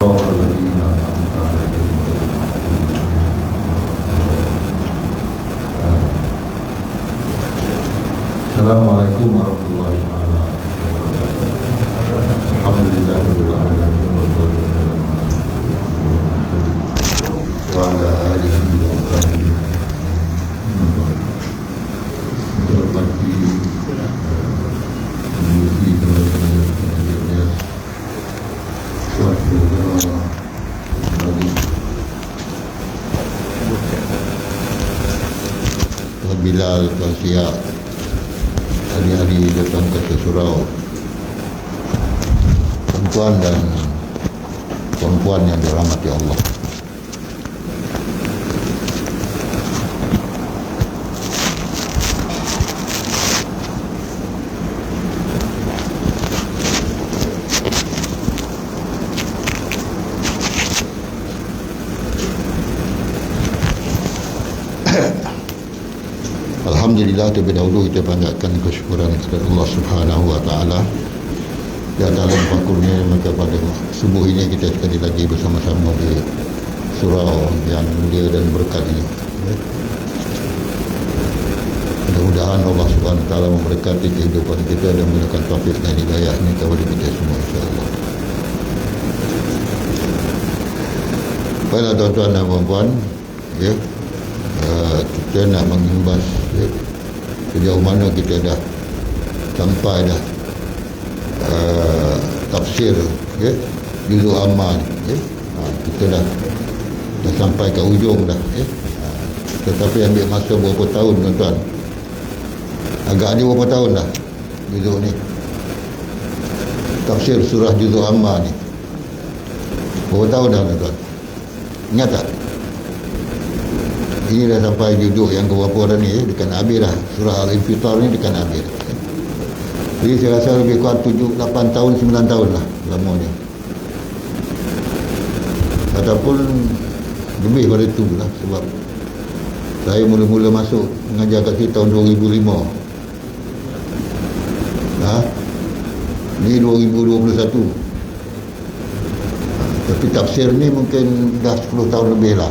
Assalamualaikum warahmatullahi wabarakatuh. Alhamdulillahirabbil alamin wa ala alihi wa sahbihi Bilal Siap hari-hari datang ke surau tuan dan puan-puan yang dirahmati Allah. Alhamdulillah, terlebih dahulu kita panjatkan kesyukuran kepada Allah Subhanahu wa taala yang dalam kurnia kepada subuh ini kita sekali lagi bersama-sama di surau yang mulia dan berkat ini. Mudah-mudahan Allah Subhanahu wa taala memberkati kehidupan kita dan memberikan taufik dan hidayah ini kepada kita semua, insya-Allah. Baiklah tuan-tuan dan puan-puan, kita nak mengimbas sejauh mana kita dah sampai dah tafsir juzuk amma ni, kita dah sampai ke ujung dah, tetapi ambil masa berapa tahun tuan-tuan, agaknya berapa tahun dah juzuk ni, tafsir surah juzuk amma ni berapa tahun dah tuan-tuan, ingat tak? Ini dah sampai juduk yang keberapa dah ni, dekat habis dah surah Al-Infitar ni, dekat habis. Jadi saya rasa lebih kurang 7, 8 tahun, 9 tahun lah lamanya, ataupun lebih pada itu lah, sebab saya mula-mula masuk mengajar kat sini tahun 2005, ni 2021, tapi tafsir ni mungkin dah 10 tahun lebih lah,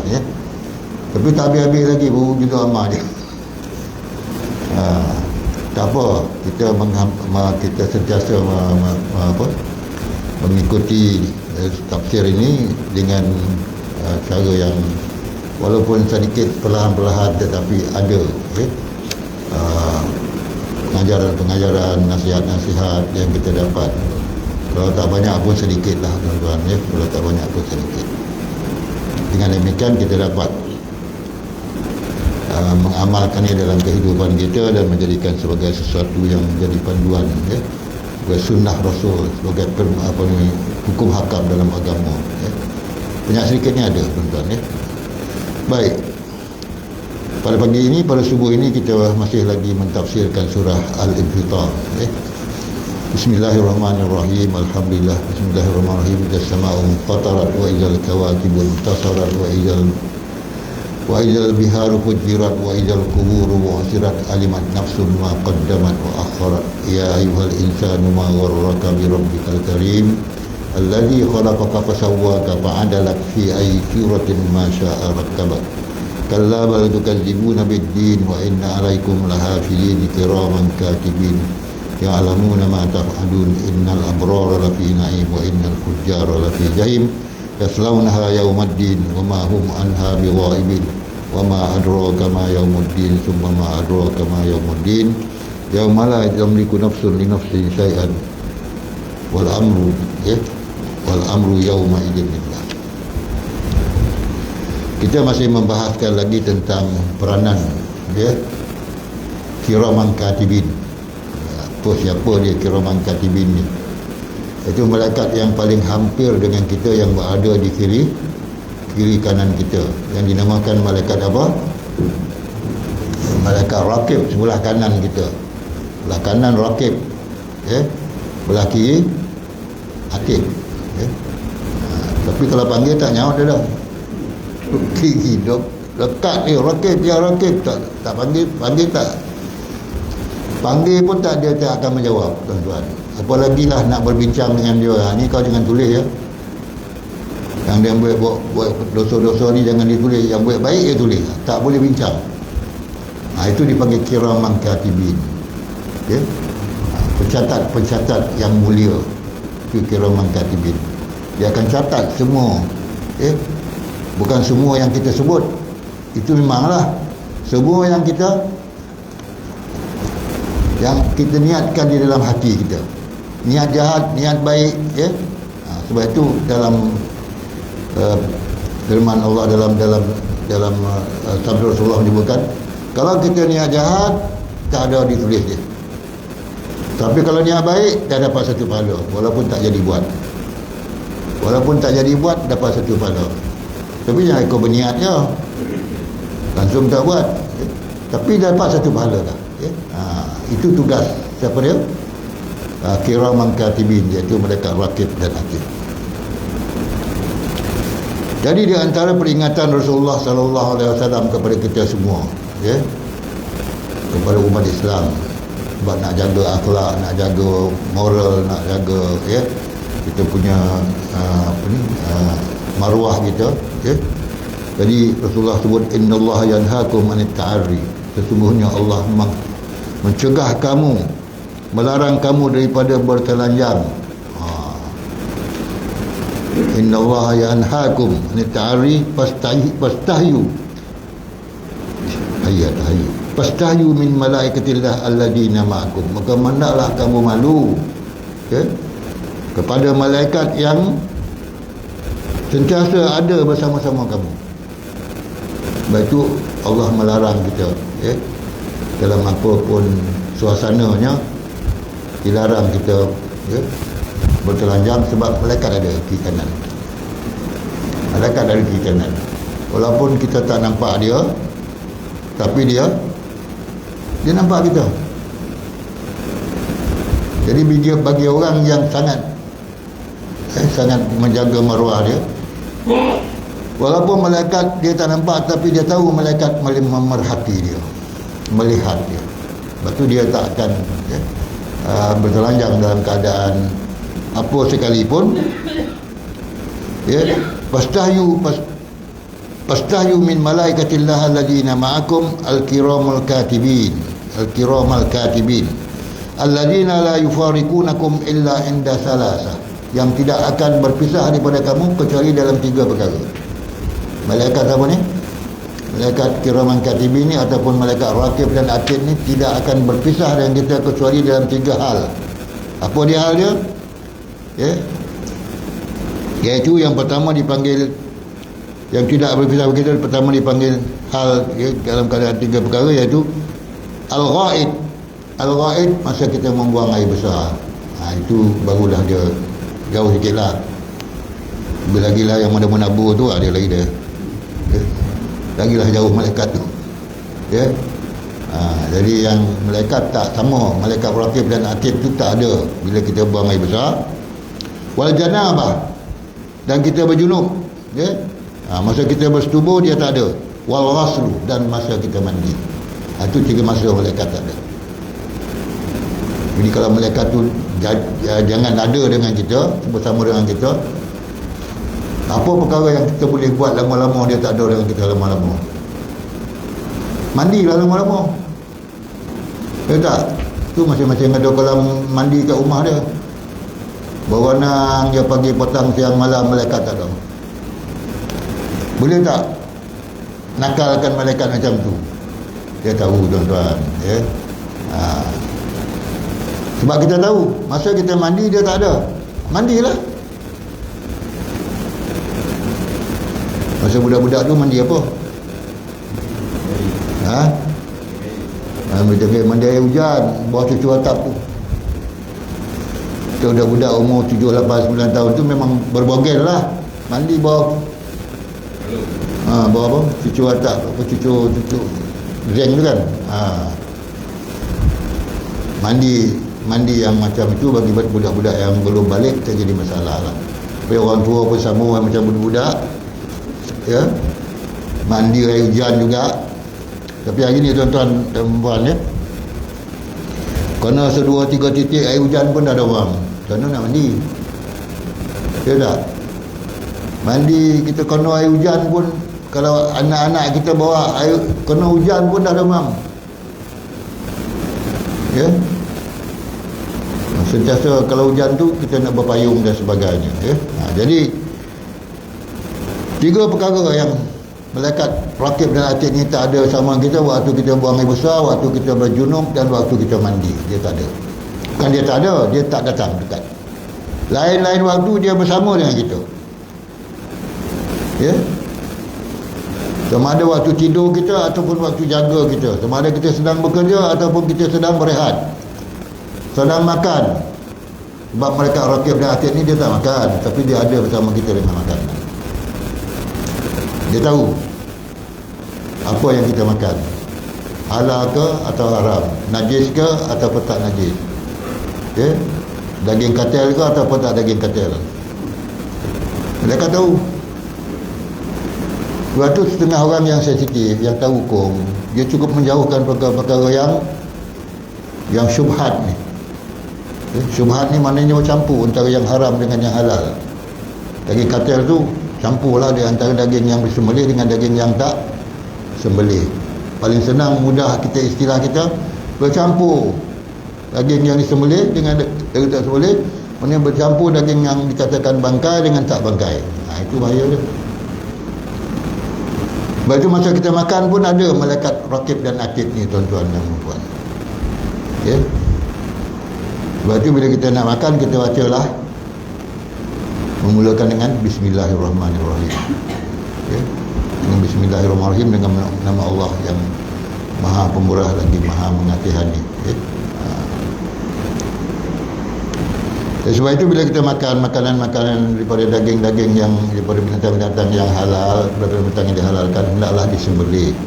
tapi tak habis-habis lagi baru judul amal dia. Tak apa, kita sentiasa mengikuti tafsir ini dengan cara yang walaupun sedikit perlahan-perlahan, tetapi ada pengajaran, nasihat-nasihat yang kita dapat. Kalau tak banyak pun sedikit lah tuan-tuan, kalau tak banyak pun sedikit. Dengan demikian kita dapat mengamalkannya dalam kehidupan kita dan menjadikan sebagai sesuatu yang menjadi panduan, sebagai sunnah Rasul, sebagai hukum hakam dalam agama. Banyak sedikitnya ada tuan-tuan. Baik, pada pagi ini, pada subuh ini, kita masih lagi mentafsirkan surah Al-Infitar. Bismillahirrahmanirrahim. Alhamdulillah. Bismillahirrahmanirrahim. Idza sama'u fatarat wa idzal kawakibu intasarat wa idzal biharu fujirat wa idzal quburu bu'thirat alimat nafsun ma qaddamat wa akharat. Ya ayyuhal insanu ma gharraka bi rabbikal karim alladzi khalaqaka fasawwaka fa'adalak fi ayyi suratin ma syaa rakkabak. Kalla bal tukadzibuna bid-din wa inna 'alaikum lahafizin kiraman katibin ya'lamuna ma taf'alun innal abrara lafi na'im wa innal fujjara lafi jahim yaslaunaha yaumaddin wa ma hum anha bighaibin wa ma adraka ma yaumuddin thumma ma adraka ma yaumuddin yauma la tamliku nafsun li nafsin syai'an wal amru yauma idzin lillah. Kita masih membahaskan lagi tentang peranan kiraman katibin. Siapa dia kiraman katibin ni? Itu malaikat yang paling hampir dengan kita, yang berada di kiri kanan kita, yang dinamakan malaikat apa? Malaikat raqib, sebelah kanan kita. Belah kanan raqib, belah kiri atid. Tapi kalau panggil tak nyawa dia dah. Kiri dekat dia raqib, dia raqib, tak panggil tak. Panggil pun tak, dia tak akan menjawab, tuan-tuan. Apalagi lah nak berbincang dengan dia. Ni kau jangan tulis Yang dia buat dosa-dosa ni jangan ditulis, yang buat baik dia tulis, tak boleh bincang. Itu dipanggil kiraman katibin. Okay? Pencatat yang mulia, itu kiraman katibin. Dia akan catat semua. Okay? Bukan semua yang kita sebut, itu memanglah semua yang kita niatkan di dalam hati kita, niat jahat, niat baik, ya. Sebab itu dalam firman Allah dalam sabda Rasulullah menyebutkan, kalau kita niat jahat tak ada ditulis dia, tapi kalau niat baik dah dapat satu pahala, walaupun tak jadi buat dapat satu pahala. Tapi jangan ikut berniat je, langsung tak buat, ya. Tapi dapat satu pahala dah, ya. Itu tugas siapa dia? Kiraman katibin, iaitu malaikat rakib dan atid. Jadi di antara peringatan Rasulullah sallallahu alaihi wasallam kepada kita semua, ya, kepada umat Islam, sebab nak jaga akhlak, nak jaga moral, nak jaga, ya, kita punya maruah kita, ya. Jadi Rasulullah sebut, innallaha yanhaakum anit ta'arri, sesungguhnya Allah mencegah kamu, melarang kamu daripada bertelanjang. Innallaha yanhaakum anit ta'arri fastahyu fastahyu min malaikatillah alladina ma'akum, maka hendaklah kamu malu, okay, kepada malaikat yang sentiasa ada bersama-sama kamu. Sebab itu Allah melarang kita, ya, dalam apa pun suasananya dilarang kita, ya, bertelanjang, sebab malaikat ada kiri kanan. Malaikat ada kiri kanan. Walaupun kita tak nampak dia, tapi dia nampak kita. Jadi bagi orang yang sangat menjaga maruah dia, walaupun malaikat dia tak nampak, tapi dia tahu malaikat memerhati dia, melihat dia. Sebab tu dia tak akan, ya, bertelanjang dalam keadaan apa sekalipun, ya. Fastahyu min malaikatillah alladina ma'akum al-kiramal katibin alladina la yufariqunakum illa inda salasah, yang tidak akan berpisah daripada kamu kecuali dalam 3 perkara. Malaikat apa ni? Malaikat kiraman katibin ni ataupun malaikat rakib dan atid ni tidak akan berpisah dengan kita kecuali dalam 3 hal. Apa dia hal dia? Ya. Iaitu yang pertama dipanggil, yang tidak berpisah dengan kita, pertama dipanggil hal, ya, dalam keadaan 3 perkara, iaitu al-ghaid. Al-ghaid masa kita membuang air besar. Itu barulah dia jauh sikit lah. Lagilah yang mana menabur tu ada lagi dia, ya. Lagilah jauh malaikat tu, ya. Jadi yang malaikat tak sama, malaikat rakib dan atid tu tak ada bila kita buang air besar. Wal janabah, dan kita berjunub, ya. Masa kita bersetubuh dia tak ada. Wal ghaslu, dan masa kita mandi. Itu 3 masa malaikat tak ada. Jadi kalau malaikat tu jangan ada dengan kita, bersama dengan kita, apa perkara yang kita boleh buat lama-lama dia tak ada dengan kita lama-lama? Mandilah lama-lama, ya tak? Tu masing-masing ada kolam mandi kat rumah dia. Berenang dia pagi, petang, siang, malam, malaikat tak ada. Boleh tak nakalkan malaikat macam tu? Dia tahu, tuan-tuan, ya. Sebab kita tahu masa kita mandi dia tak ada. Mandilah. Masa budak-budak tu mandi apa? Mandi air hujan bawah cucu atap tu. Budak-budak umur 7, 8, 9 tahun tu memang berbogel lah mandi bawah bawah apa? Cucu atap, apa cucu ring tu kan. Mandi yang macam itu bagi budak-budak yang belum balik tak jadi masalah lah. Tapi orang tua pun sama macam budak-budak, ya, mandi air hujan juga. Tapi hari ni tuan-tuan dan puan, ya, kerana 2-3 titik air hujan pun dah ada orang, tuan-tuan nak mandi, ya tak? Mandi kita kena air hujan pun, kalau anak-anak kita bawa air kena hujan pun dah demam. Ya. Sentiasa kalau hujan tu kita nak berpayung dan sebagainya, ya. Jadi 3 perkara yang malaikat rakib dan atid ni tak ada sama kita waktu kita buang air besar, waktu kita berjunub dan waktu kita mandi. Dia tak ada. Bukan dia tak ada, dia tak datang dekat. Lain-lain waktu dia bersama dengan kita. Ya. Sama ada waktu tidur kita ataupun waktu jaga kita, sama ada kita sedang bekerja ataupun kita sedang berehat, sedang makan. Sebab mereka rakib dan atid ni dia tak makan, tapi dia ada bersama kita dengan makan. Dia tahu apa yang kita makan, halal ke atau haram, najis ke atau tak najis, ya? Daging katil ke atau tak daging katil. Mereka tahu. Sebab tu setengah orang yang sensitif, yang tahu hukum, dia cukup menjauhkan perkara-perkara yang syubhat ni. Syubhat ni maknanya bercampur antara yang haram dengan yang halal. Daging katil tu campur lah dia antara daging yang disembelih dengan daging yang tak sembelih. Paling senang, mudah kita istilah kita, bercampur daging yang disembelih dengan daging tak sembelih. Maknanya bercampur daging yang dikatakan bangkai dengan tak bangkai. Itu bahaya dia. Sebab itu masa kita makan pun ada malaikat rakib dan atid ni, tuan-tuan dan puan-puan. Ya. Sebab itu bila kita nak makan, kita bacalah, memulakan dengan Bismillahirrahmanirrahim. Ya. Dengan Bismillahirrahmanirrahim, dengan nama Allah yang Maha Pemurah lagi Maha Mengasihani. Ya. Sebab itu bila kita makan makanan-makanan daripada daging-daging yang daripada binatang-binatang yang halal, daripada binatang yang dihalalkan, hendaklah disembelih.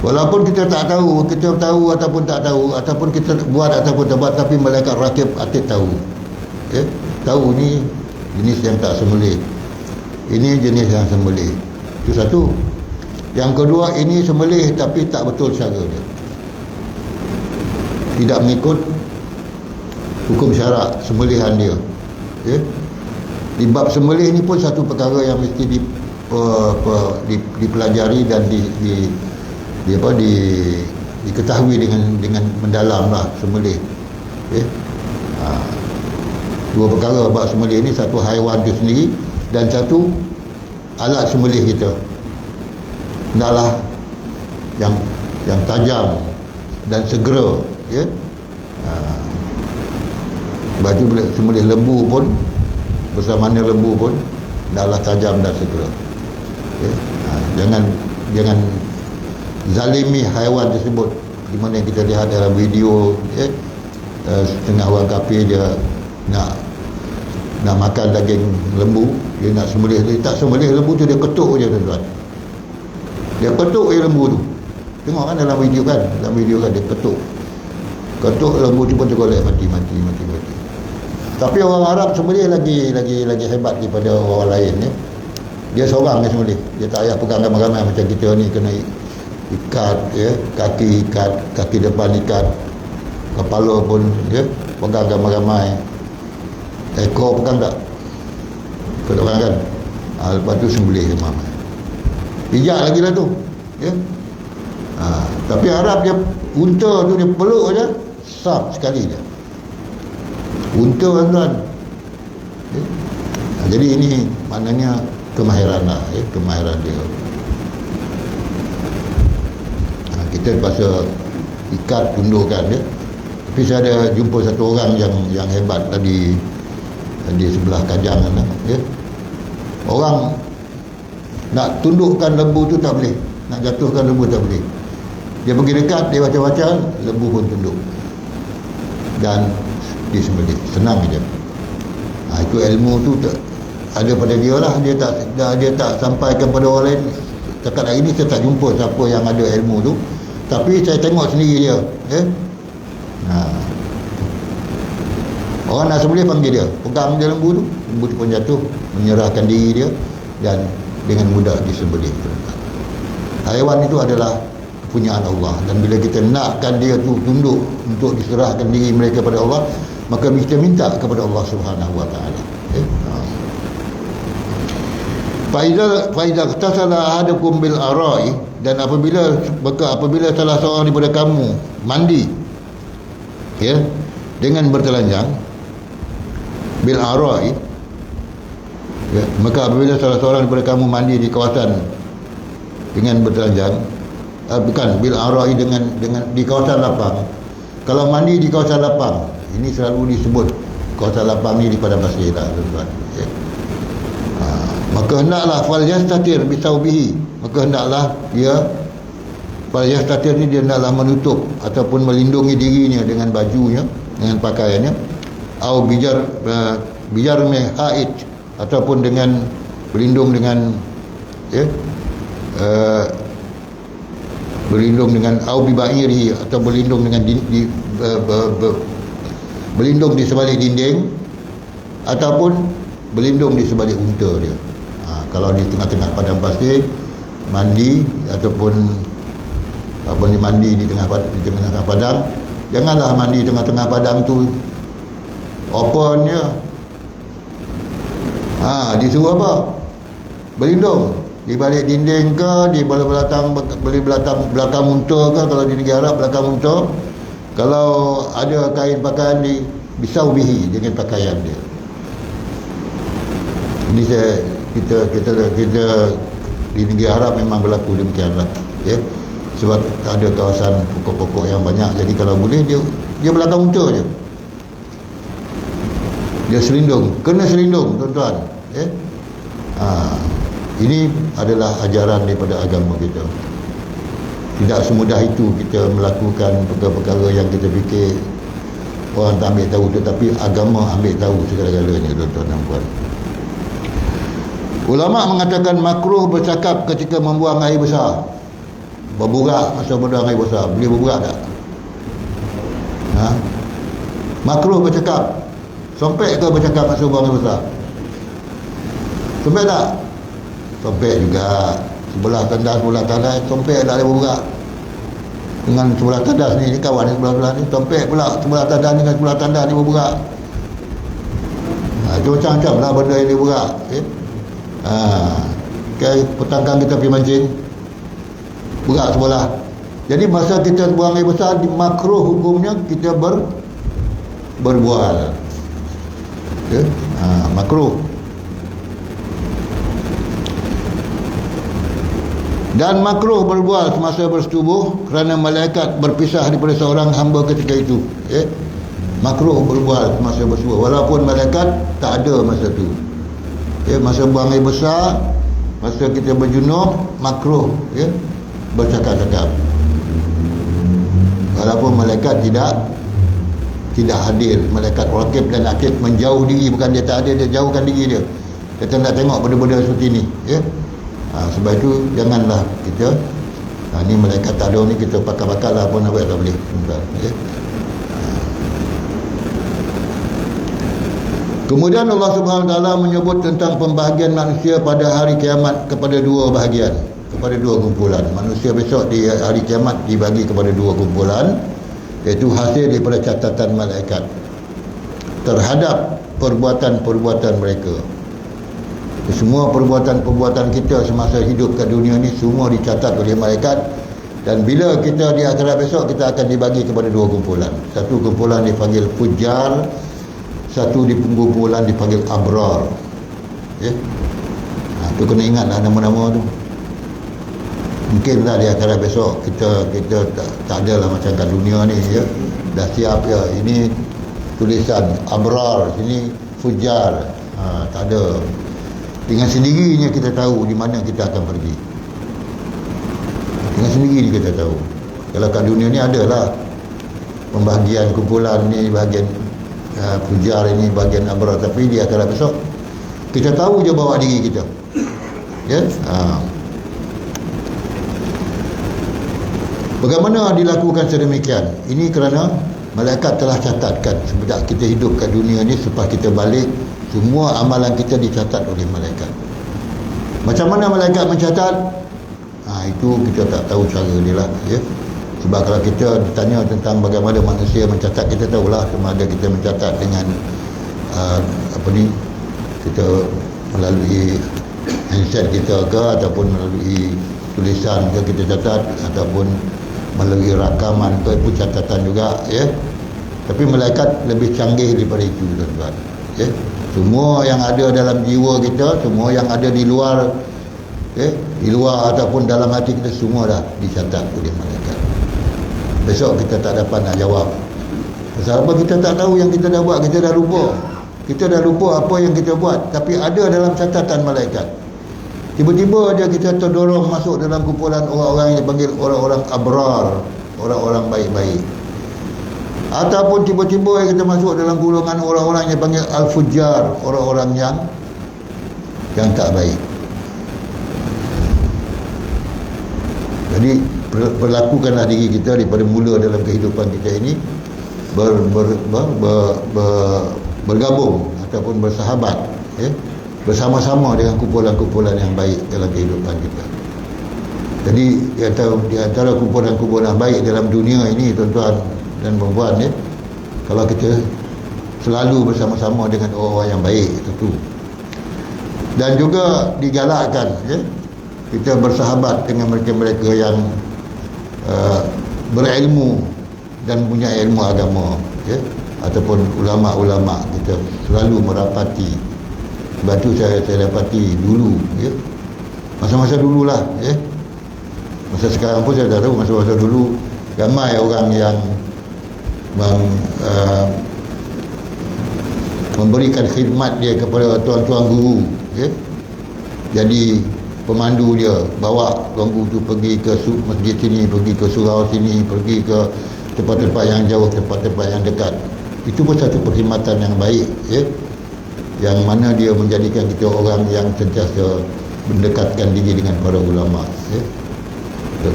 Walaupun kita tak tahu, kita tahu ataupun tak tahu, ataupun kita buat ataupun tak buat, tapi malaikat rakib atid tahu. Ya? Tahu ni jenis yang tak sembelih, ini jenis yang sembelih. Itu satu. Yang kedua, ini sembelih tapi tak betul cara dia, tidak mengikut hukum syarak sembelihan dia. Ya? Di bab sembelih ni pun satu perkara yang mesti dipelajari dan diketahui dengan mendalam lah sembelih. Ya? Dua perkara bab sembelih ni, satu haiwan itu sendiri dan satu alat sembelih kita. Hendaklah yang tajam dan segera. Ya? Sebab itu bila sembelih lembu pun, bersamanya lembu pun hendaklah tajam dan segera. Ya? Jangan zalimi haiwan tersebut. Di mana kita lihat dalam video, ya? Setengah orang kafir dia nak makan daging lembu, dia nak sembelih, dia tak sembelih lembu tu, dia ketuk je, tuan-tuan. Dia ketuk je lembu tu. Tengok kan dalam video kan, dia ketuk lembu tu pun tergolek mati. Tapi orang Arab sembelih lagi hebat daripada orang lain, ya. Dia seorang yang sembelih, dia tak payah pegang ramai-ramai macam kita ni, kena ikat, ya, kaki depan ikat, kepala pun, ya, pegang ramai-ramai, ekor pegang tak, pegang kan. Lepas tu sembelih ramai, pijak lagi lah tu, ya. Tapi Arab dia unta tu dia peluk aja, sap sekali dia unta, tuan-tuan. Ya? Jadi ini maknanya kemahiran lah, ya, kemahiran dia. Kita terpaksa ikat, tundukkan dia. Tapi saya ada jumpa satu orang yang hebat tadi di sebelah Kajang sana, ya. Orang nak tundukkan lembu tu tak boleh, nak jatuhkan lembu tak boleh. Dia pergi dekat, dia baca-baca, lembu pun tunduk dan disembelih, senang je. Itu ilmu tu ada pada dia lah, dia tak sampaikan pada orang lain. Setakat hari ni saya tak jumpa siapa yang ada ilmu tu, tapi saya tengok sendiri dia, ya. Orang nak sembelih panggil dia, pegang dia lembu tu pun jatuh, menyerahkan diri dia dan dengan mudah disembelih. Haiwan itu adalah kepunyaan Allah, dan bila kita nakkan dia tu tunduk untuk diserahkan diri mereka kepada Allah, maka kita minta kepada Allah Subhanahu wa taala. Faiza tasala ahadukum bil arai, dan apabila salah seorang daripada kamu mandi, ya, dengan bertelanjang, bil arai, ya, maka apabila salah seorang daripada kamu mandi di kawasan dengan bertelanjang, bukan bil arai, dengan di kawasan lapang. Kalau mandi di kawasan lapang, ini selalu disebut kawasan lapang ni di padang pasir lah, tuan-tuan, ya. Maka hendaklah fal yastatir bi thawbihi, maka hendaklah dia fal yastatir ni dia hendaklah menutup ataupun melindungi dirinya dengan bajunya, dengan pakaiannya, au bijar me haid, ataupun dengan berlindung dengan, ya, berlindung dengan au bi ba'iri, atau berlindung dengan berlindung di sebalik dinding, ataupun berlindung di sebalik unta dia. Kalau di tengah-tengah padang pasir mandi, ataupun mandi di tengah padang, janganlah mandi tengah-tengah padang tu open je. Disuruh apa? Berlindung di balik dinding ke, di belakang unta ke, kalau di negara Arab belakang unta. Kalau ada kain pakaian di bisaubihi, dengan pakaian dia. Ini kita di negeri Arab memang berlaku demikianlah, ya. Sebab ada kawasan pokok-pokok yang banyak, jadi kalau boleh dia belakang unta je. Dia selindung, kena selindung, tuan-tuan, ya. Ini adalah ajaran daripada agama kita. Tidak semudah itu kita melakukan perkara-perkara yang kita fikir orang tak ambil tahu, tetapi agama ambil tahu segala-galanya, tuan-tuan dan puan. Ulama mengatakan makruh bercakap ketika membuang air besar. Berburak masa membuang air besar. Boleh berburak tak? Makruh bercakap. Sompek ke bercakap masa membuang air besar? Sompek tak? Sompek juga. Sebelah tandas, sompek tak boleh berburak. Dengan sebelah tandas ni kawan ni sebelah ni, sompek pula sebelah tandas dengan sebelah tandas ni berburak. Itu macam-macam lah benda yang dia berburak, ya? Petangkan kita pergi mancing, berat sebelah. Jadi masa kita buang air besar, makruh hukumnya kita berbual, ya? Makruh. Dan makruh berbual semasa bersetubuh kerana malaikat berpisah daripada seorang hamba ketika itu, ya? Makruh berbual semasa bersetubuh walaupun malaikat tak ada masa tu. Ya, masa buang air besar, masa kita berjunub, makruh, ya, bercakap-cakap. Walaupun malaikat tidak hadir, malaikat raqib dan atid menjauh diri, bukan dia tak ada, dia jauhkan diri dia. Dia tak nak tengok benda-benda seperti ni, ya. Sebab itu janganlah kita ni malaikat tak ada ni kita pakar-pakar lah pun tak boleh, ya. Kemudian Allah Subhanahu Wa Taala menyebut tentang pembahagian manusia pada hari kiamat kepada dua bahagian, kepada dua kumpulan. Manusia besok di hari kiamat dibagi kepada dua kumpulan, iaitu hasil daripada catatan malaikat terhadap perbuatan-perbuatan mereka. Semua perbuatan-perbuatan kita semasa hidup kat dunia ni semua dicatat oleh malaikat, dan bila kita di akhirat besok kita akan dibagi kepada dua kumpulan. Satu kumpulan dipanggil fujar, satu di kumpulan dipanggil abrar, ya. Tu kena ingatlah nama-nama tu. Mungkinlah di akhirat besok kita tak adalah macam kat dunia ni, ya. Dah siap, ya. Ini tulisan abrar, sini fujar. Tak ada. Dengan sendirinya kita tahu di mana kita akan pergi. Dengan sendiri kita tahu. Kalau kat dunia ni adalah pembahagian kumpulan ni, bahagian fujar ini, bahagian abrar, tapi di akhirat besok kita tahu je bawa diri kita, ya. Bagaimana dilakukan sedemikian? Ini kerana malaikat telah catatkan sejak kita hidup kat dunia ni, selepas kita balik semua amalan kita dicatat oleh malaikat. Macam mana malaikat mencatat? Itu kita tak tahu cara dia lah, ya. Sebab kalau kita ditanya tentang bagaimana manusia mencatat, kita tahulah sama ada kita mencatat dengan kita melalui handset kita ke, ataupun melalui tulisan ke kita catat, ataupun melalui rakaman ke pun catatan juga, ya. Tapi malaikat lebih canggih daripada itu, tuan-tuan, ya. Semua yang ada dalam jiwa kita, semua yang ada di luar, ya, di luar ataupun dalam hati kita, semua dah dicatat oleh malaikat. Besok kita tak dapat nak jawab. Pasal apa? Kita tak tahu yang kita dah buat, kita dah lupa. Kita dah lupa apa yang kita buat, tapi ada dalam catatan malaikat. Tiba-tiba dia kita terdorong masuk dalam kumpulan orang-orang yang dipanggil orang-orang abrar, orang-orang baik-baik. Ataupun tiba-tiba kita masuk dalam golongan orang-orang yang dipanggil al-fujjar, orang-orang yang tak baik. Jadi perlakukanlah diri kita daripada mula dalam kehidupan kita ini bergabung ataupun bersahabat, ya, bersama-sama dengan kumpulan-kumpulan yang baik dalam kehidupan kita. Jadi di antara kumpulan-kumpulan baik dalam dunia ini, tuan-tuan dan puan-puan, ya, kalau kita selalu bersama-sama dengan orang-orang yang baik, tentu. Dan juga digalakkan, ya, kita bersahabat dengan mereka-mereka yang berilmu dan punya ilmu agama, ya, ataupun ulama-ulama. Kita selalu merapati. Sebab tu saya dapati dulu, ya, masa-masa dululah, ya. Masa sekarang pun saya tak tahu, masa-masa dulu ramai orang yang memberikan khidmat dia kepada tuan-tuan guru, ya. Jadi pemandu dia, bawa tuan guru tu pergi ke masjid sini, pergi ke surau sini, pergi ke tempat-tempat yang jauh, tempat-tempat yang dekat. Itu pun satu perkhidmatan yang baik, ya, yang mana dia menjadikan kita orang yang sentiasa mendekatkan diri dengan para ulama, ya.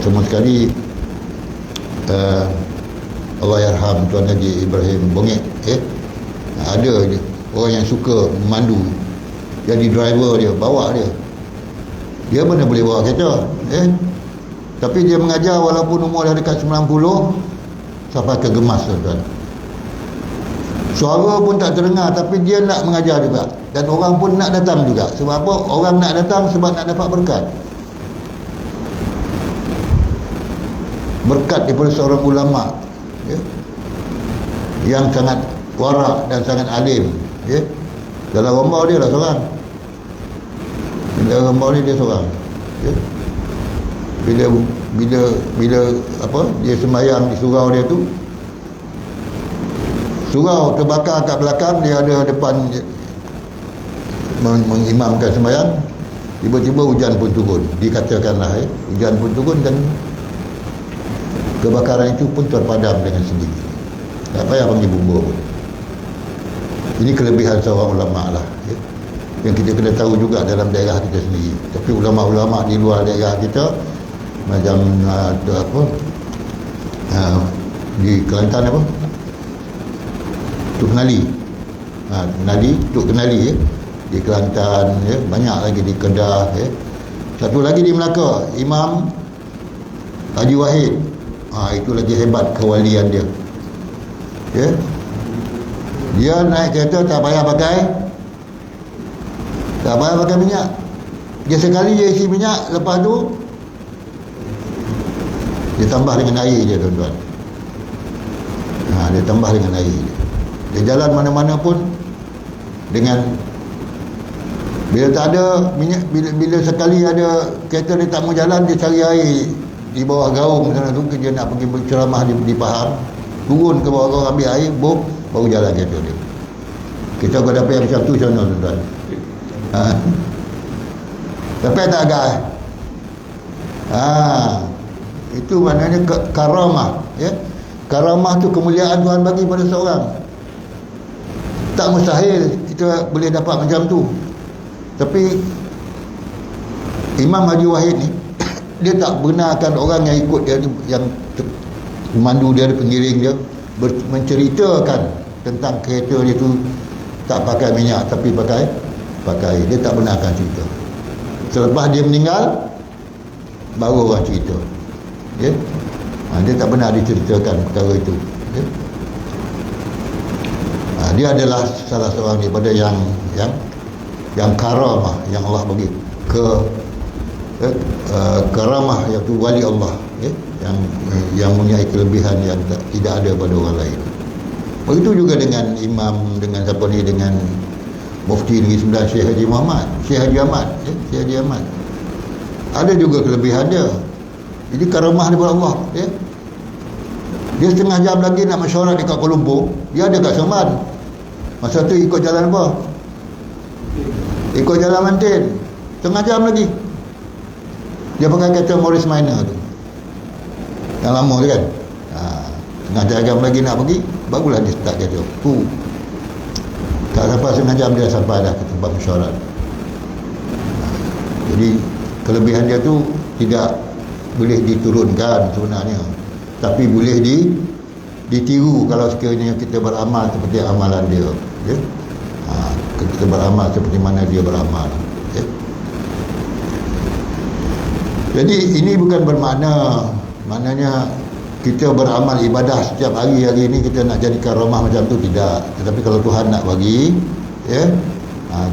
Semua sekali Allah yarham Tuan Haji Ibrahim Bongek, ya, ada je orang yang suka memandu, jadi driver dia, bawa dia mana boleh bawa kereta, tapi dia mengajar walaupun umur dah dekat 90, sampai kegemas, tuan-tuan. Suara pun tak terdengar, tapi dia nak mengajar juga, dan orang pun nak datang juga. Sebab apa? Orang nak datang sebab nak dapat berkat. Berkat daripada seorang ulama, ya, yang sangat warak dan sangat alim, ya. Dalam rombau dia lah seorang. Dalam rombau ni dia seorang, ya. Bila apa, dia sembahyang di surau dia tu, surau terbakar kat belakang, dia ada depan mengimamkan sembahyang. Tiba-tiba hujan pun turun, dikatakanlah, hujan pun turun, dan kebakaran itu pun terpadam dengan sendiri. Tak payah panggil bumbur pun. Ini kelebihan seorang ulama lah, ya, yang kita kena tahu juga dalam daerah kita sendiri. Tapi ulama-ulama di luar daerah kita, macam di Kelantan apa, Tuk Kenali, Tuk Kenali, ya, di Kelantan, ya, banyak lagi di Kedah, ya. Satu lagi di Melaka, Imam Haji Wahid, itu lagi hebat kewalian dia, ya. Dia naik kereta tak payah pakai minyak. Dia sekali dia isi minyak, lepas tu dia tambah dengan air je, tuan-tuan. Dia tambah dengan air je. Dia jalan mana-mana pun dengan, bila tak ada minyak, bila sekali ada kereta dia tak mau jalan, dia cari air di bawah gaung sana tu, dia nak pergi berceramah di Pahang, turun ke bawah gaung, ambil air, baru jalan kereta dia. Kita kau dapat yang macam tu macam mana, tuan-tuan? Dapat tak agak? Itu maknanya karamah, ya. Karamah tu kemuliaan Tuhan bagi pada seorang. Tak mustahil kita boleh dapat macam tu. Tapi Imam Haji Wahid ni, dia tak benarkan orang yang ikut dia, yang pemandu dia, pengiring dia, menceritakan tentang kereta dia tu tak pakai minyak tapi pakai. Dia tak benarkan cerita. Selepas dia meninggal, baru orang cerita, ya. Dia tak benar diceritakan perkara itu, ya. Dia adalah salah seorang daripada yang karamah yang Allah bagi ke karamah, iaitu wali Allah, yang mempunyai kelebihan yang tidak ada pada orang lain. Begitu juga dengan imam, dengan siapa ni, dengan Mufti Negeri Sembilan Syekh Haji Muhammad, Syekh Haji Ahmad, Syekh Haji Ahmad. Ada juga kelebihan dia. Jadi karamah daripada Allah, Dia setengah jam lagi nak mesyuarat dekat Kuala Lumpur, dia ada kat Seremban. Masa tu ikut jalan apa? Ikut jalan Mantin. Setengah jam lagi. Dia pakai kereta Morris Minor tu, yang lama tu kan. Setengah jam lagi nak pergi, barulah dia start kereta tu. Tak sampai setengah jam dia sampai dah ke tempat mesyuarat. Jadi kelebihan dia tu tidak boleh diturunkan sebenarnya, tapi boleh ditiru kalau sekiranya kita beramal seperti amalan dia, kita beramal seperti mana dia beramal, Jadi ini bukan bermakna, maknanya kita beramal ibadah setiap hari ini kita nak jadikan ramah macam tu, tidak. Tetapi kalau Tuhan nak bagi,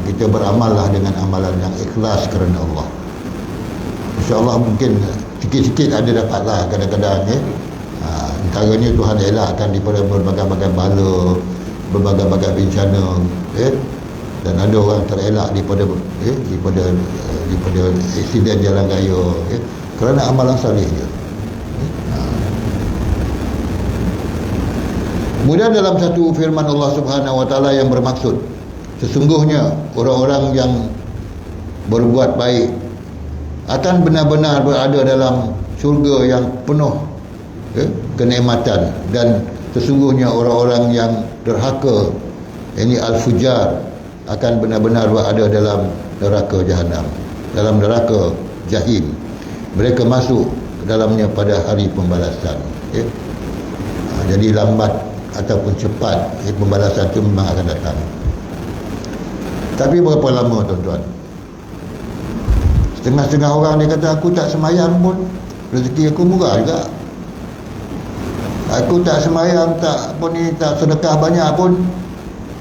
kita beramallah dengan amalan yang ikhlas kerana Allah. InsyaAllah mungkin sikit-sikit ada dapatlah kadang-kadang, antaranya Tuhan elakkan daripada berbagai-bagai bala, berbagai-bagai bencana, dan ada orang terelak daripada aksiden jalan raya, kerana amalan salih dia. Kemudian dalam satu firman Allah Subhanahu Wa Taala yang bermaksud, sesungguhnya orang-orang yang berbuat baik akan benar-benar berada dalam syurga yang penuh kenikmatan, dan sesungguhnya orang-orang yang derhaka, ini al-fujar, akan benar-benar berada dalam neraka jahanam, dalam neraka jahim. Mereka masuk ke dalamnya pada hari pembalasan. Jadi lambat ataupun cepat, pembalasan itu memang akan datang. Tapi berapa lama, tuan-tuan? Setengah-setengah orang dia kata, aku tak semayang pun rezeki aku murah juga. Aku tak semayang, tak sedekah banyak pun,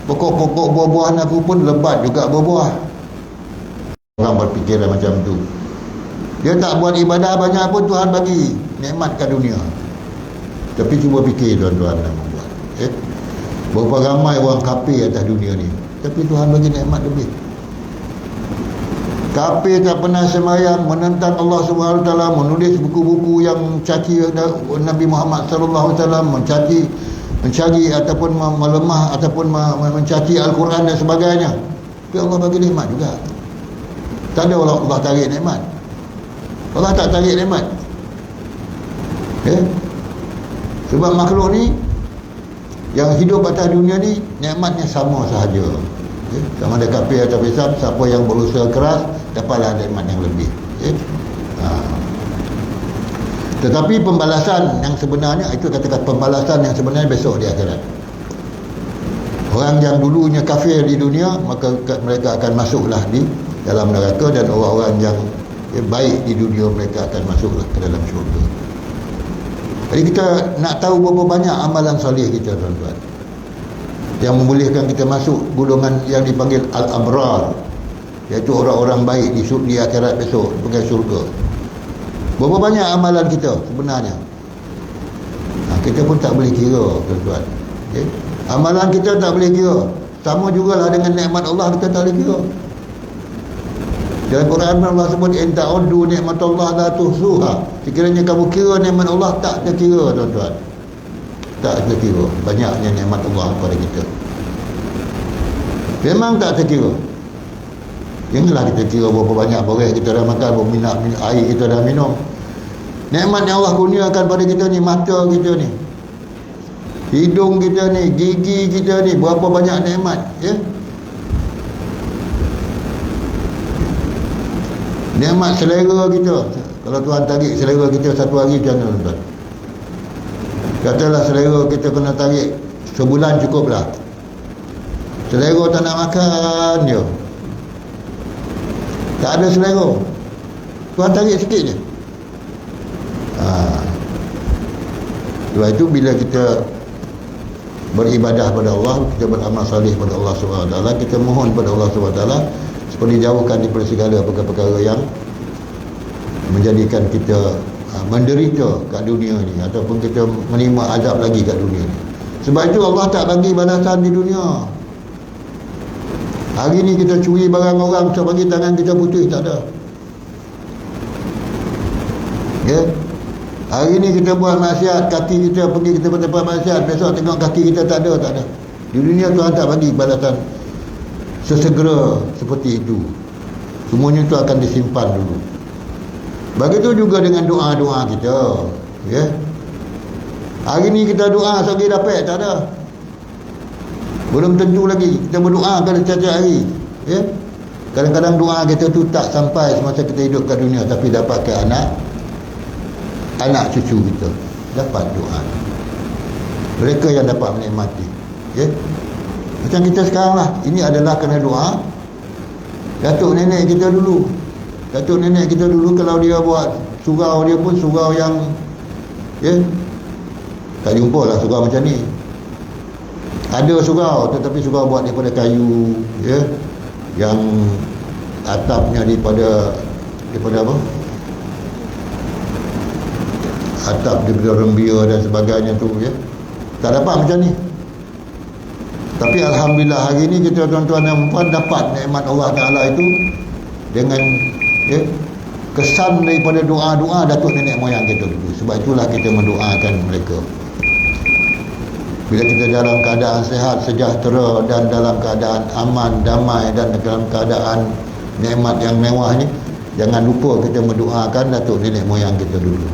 pokok-pokok buah-buahan aku pun lebat juga berbuah. Orang berfikiran macam tu. Dia tak buat ibadah banyak pun Tuhan bagi nikmat kat dunia. Tapi cuba fikir, tuan-tuan dan puan-puan, berapa ramai orang kafir atas dunia ni, tapi Tuhan bagi nikmat lebih. Kafir tak pernah semayang, menentang Allah Subhanahu Wa Taala, menulis buku-buku yang mencaci Nabi Muhammad sallallahu alaihi wasallam, mencari ataupun melemah ataupun mencaci Al-Quran dan sebagainya. Tapi Allah bagi nikmat juga. Tak ada Allah tarik nikmat. Allah tak tarik nikmat. Sebab makhluk ni yang hidup atas dunia ni, nikmatnya sama sahaja. Sama ada kafir atau Islam, siapa yang berusaha keras dapatlah nikmat yang lebih. Tetapi pembalasan yang sebenarnya, itu katakan pembalasan yang sebenarnya besok di akhirat. Orang yang dulunya kafir di dunia, maka mereka akan masuklah di dalam neraka, dan orang-orang yang baik di dunia, mereka akan masuklah ke dalam syurga. Jadi kita nak tahu berapa banyak amalan soleh kita, tuan-tuan, yang membolehkan kita masuk golongan yang dipanggil al-abrar, iaitu orang-orang baik di akhirat besok, bukan syurga. Berapa banyak amalan kita sebenarnya? Kita pun tak boleh kira, tuan-tuan. Amalan kita tak boleh kira. Sama jugalah dengan nikmat Allah, kita tak boleh kira. Dalam Quran Allah sebut, in ta'uddu nikmatullah la tuhsuha. Sekiranya kamu kira nikmat Allah, tak terkira, tuan-tuan. Tak terkira banyaknya nikmat Allah kepada kita. Memang tak terkira. Janganlah kita kira berapa banyak barang kita dah makan, berapa minyak air kita dah minum. Nikmat yang Allah kurniakan pada kita ni, mata kita ni, hidung kita ni, gigi kita ni, berapa banyak nikmat, nikmat selera kita. Kalau Tuhan tarik selera kita satu hari, macam mana, tuan? Katalah selera kita kena tarik sebulan cukuplah. Selera tak nak makan je, tak ada selera, Tuhan tarik sikit je. Sebab itu bila kita beribadah pada Allah, kita beramal salih pada Allah SWT, kita mohon pada Allah SWT, supaya dijauhkan daripada segala perkara-perkara yang menjadikan kita menderita kat dunia ni, ataupun kita menerima azab lagi kat dunia ni. Sebab itu Allah tak bagi balasan di dunia. Hari ni kita curi barang orang, kita bagi tangan kita putus, tak ada. Ya. Hari ni kita buat maksiat, kaki kita pergi kita tempat maksiat, besok tengok kaki kita tak ada. Di dunia Tuhan tak bagi balasan sesegera seperti itu. Semuanya itu akan disimpan dulu. Begitu juga dengan doa-doa kita, ya. Hari ni kita doa sekali dapat, tak ada. Belum tentu lagi kita berdoa pada setiap hari, ya. Kadang-kadang doa kita tu tak sampai semasa kita hidup kat dunia, tapi dapat ke anak cucu kita, dapat doa. Mereka yang dapat menikmati, ya. Macam kita sekarang lah, ini adalah kerana doa datuk nenek kita dulu. Datuk nenek kita dulu, kalau dia buat surau, dia pun surau yang, ya, tak jumpa lah surau macam ni. Ada surau, tetapi surau buat daripada kayu, ya, yang atapnya daripada apa, atap daripada rembia dan sebagainya tu, ya. Tak dapat macam ni. Tapi Alhamdulillah hari ni kita tuan-tuan dan puan dapat nikmat Allah Ta'ala itu dengan, ya, kesan daripada doa-doa datuk nenek moyang kita dulu. Sebab itulah kita mendoakan mereka. Bila kita dalam keadaan sehat, sejahtera dan dalam keadaan aman, damai dan dalam keadaan nikmat yang mewah ni, jangan lupa kita mendoakan datuk nenek moyang kita dulu.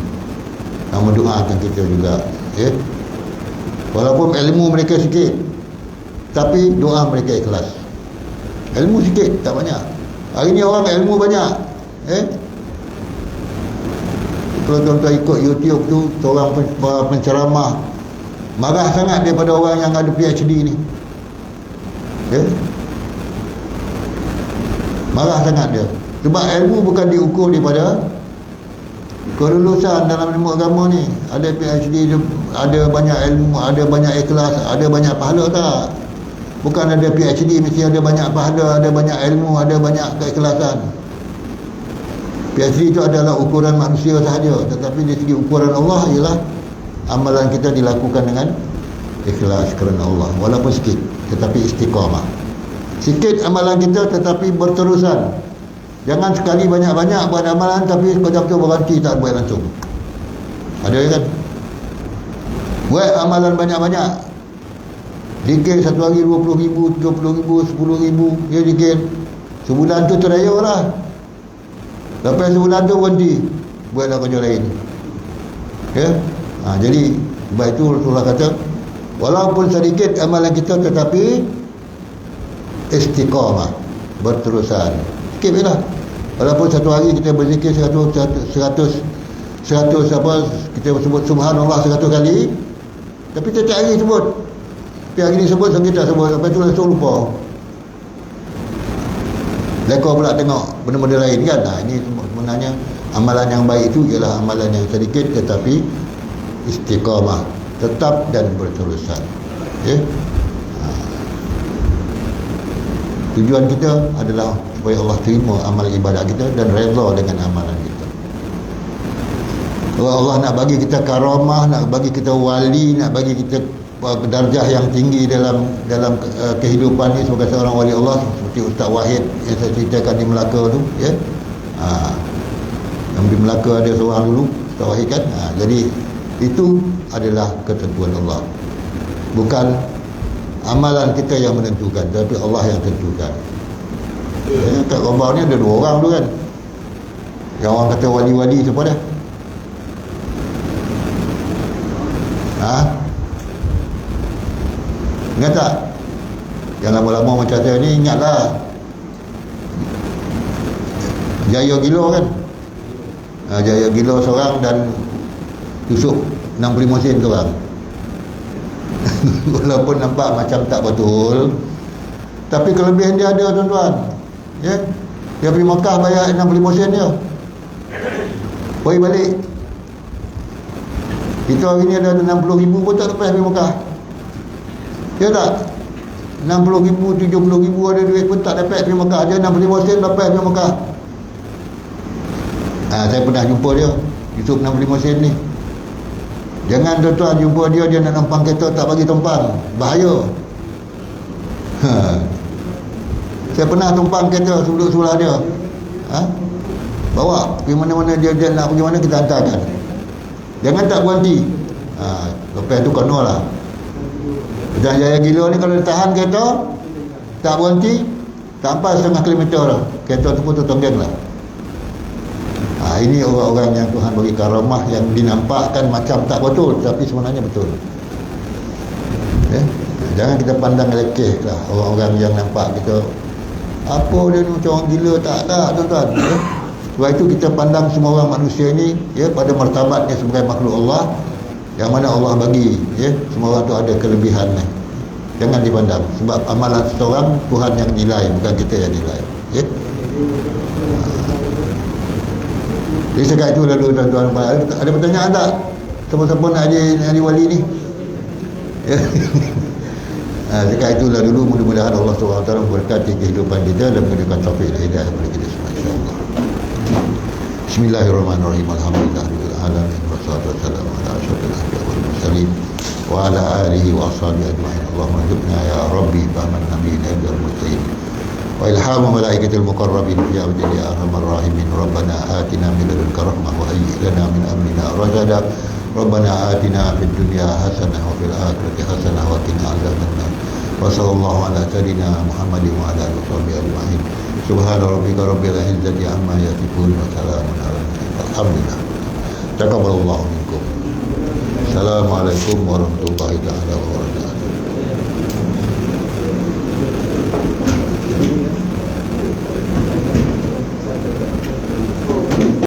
Mendoakan kita juga, ya. Walaupun ilmu mereka sikit, tapi doa mereka ikhlas. Ilmu sikit, tak banyak. Hari ni orang ilmu banyak, kalau tuan-tuan ikut YouTube tu, seorang penceramah marah sangat daripada orang yang ada PhD ni, ya. Marah sangat dia. Sebab ilmu bukan diukur daripada kelulusan dalam ilmu agama ni. Ada PhD, ada banyak ilmu, ada banyak ikhlas, ada banyak pahala, tak. Bukan ada PhD mesti ada banyak pahala, ada banyak ilmu, ada banyak keikhlasan. PhD itu adalah ukuran manusia sahaja, tetapi di segi ukuran Allah ialah amalan kita dilakukan dengan ikhlas kerana Allah, walaupun sikit tetapi istiqamah. Sikit amalan kita tetapi berterusan. Jangan sekali banyak-banyak buat amalan tapi sekejap tu berhenti, tak buat langsung. Ada kan? Buat amalan banyak-banyak, zikir satu hari 20,000, 30,000, 10,000, ya zikir. Sebulan tu teraya lah. Lepas sebulan tu berhenti, buatlah kerja lain, ya. Jadi sebab itu Rasulullah kata, walaupun sedikit amalan kita tetapi istiqamah, berterusan. Sikit lah. Walaupun satu hari kita berzikir 100 apa, kita sebut subhanallah 100 kali, tapi setiap hari sebut. Tapi hari ni sebut, kita tak sebut, lepas tu langsung lupa. Lekor pula tengok benda-benda lain kan. Ini sebenarnya amalan yang baik itu ialah amalan yang sedikit tetapi istiqamah, tetap dan berterusan, ya. Tujuan kita adalah supaya Allah terima amal ibadat kita dan redha dengan amalan kita. Kalau Allah nak bagi kita karamah, nak bagi kita wali, nak bagi kita darjah yang tinggi dalam kehidupan ni sebagai seorang wali Allah, seperti Ustaz Wahid yang saya ceritakan di Melaka tu, ya. Yang di Melaka ada seorang dulu, Ustaz Wahid kan. Jadi itu adalah ketentuan Allah, bukan amalan kita yang menentukan, tapi Allah yang tentukan. Kat Rabah ni ada 2 orang tu kan, yang orang kata wali-wali siapa dah? Ingat tak? Yang lama-lama macam saya ni, ingatlah Jaya Gilo kan. Jaya Gilo seorang dan tusuk 65 sen seorang. Walaupun nampak macam tak betul, tapi kelebihan dia ada, tuan-tuan, ya. Dia pergi Makkah bayar 65 sen dia, pergi balik. Kita hari ni ada 60,000 pun tak lepas pergi Makkah, ya tak? 60,000, 70,000 ada duit pun tak dapat pergi Mekah. Dia 65 sen dapat pergi Mekah. Saya pernah jumpa dia, Yusuf 65 sen ni. Jangan tuan-tuan jumpa dia nak numpang kereta tak bagi tumpang, bahaya. Saya pernah tumpang kereta sebelah dia. Bawa pergi mana-mana dia nak pergi mana kita hantarkan. Jangan tak berhenti. Lepas tu kena lah. Jangan jaya gila ni kalau dia tahan kereta tak berhenti, tak sampai 1/2 kilometer lah, kereta tu pun tertonggeng lah. Ini orang-orang yang Tuhan bagi karamah, yang dinampakkan macam tak betul tapi sebenarnya betul. Jangan kita pandang lekeh lah orang-orang yang nampak kita apa dia ni macam orang gila. Tak tuan-tuan. Sebab itu kita pandang semua orang manusia ni pada martabatnya sebagai makhluk Allah, yang mana Allah bagi semua orang tu ada kelebihan ni. Jangan dipandang, sebab amalan seseorang Tuhan yang nilai, bukan kita yang nilai. Jadi sekarang itu lalu tuan-tuan, ada pertanyaan tak? Siapa-siapa nak jadi wali ni? Sekarang itulah dulu, mudah-mudahan Allah SWT memberkati kehidupan kita dan memberikan taufik dan hidayah kepada kita semua, insya-Allah. Bismillahirrahmanirrahim. Alhamdulillahirabbil alamin wassalatu wassalamu ala asyrofil anbiya'i wal mursalin wa ala alihi wa ashabihi ajma'in. Allahumma ij'alna ya rabbi fahman nabiyina wal mursalin wa ilhamu malaikatil muqarrabin ya abdi ya arhamar rahimin. Rabbana atina min ladunka rahmah wa hayyi lana min amrina rashada. Rabbana atina fid dunya hasanah wa fil akhirati hasanah wa qina adzabannar. Wa sallallahu ala sayyidina Muhammadin wa ala alihi washabihi ajma'in. Subhana rabbika rabbil izzati amma yasifun wa salamun alal mursalin. Alhamdulillah. Taqabbalallahu minkum. Assalamualaikum warahmatullahi taala wabarakatuh.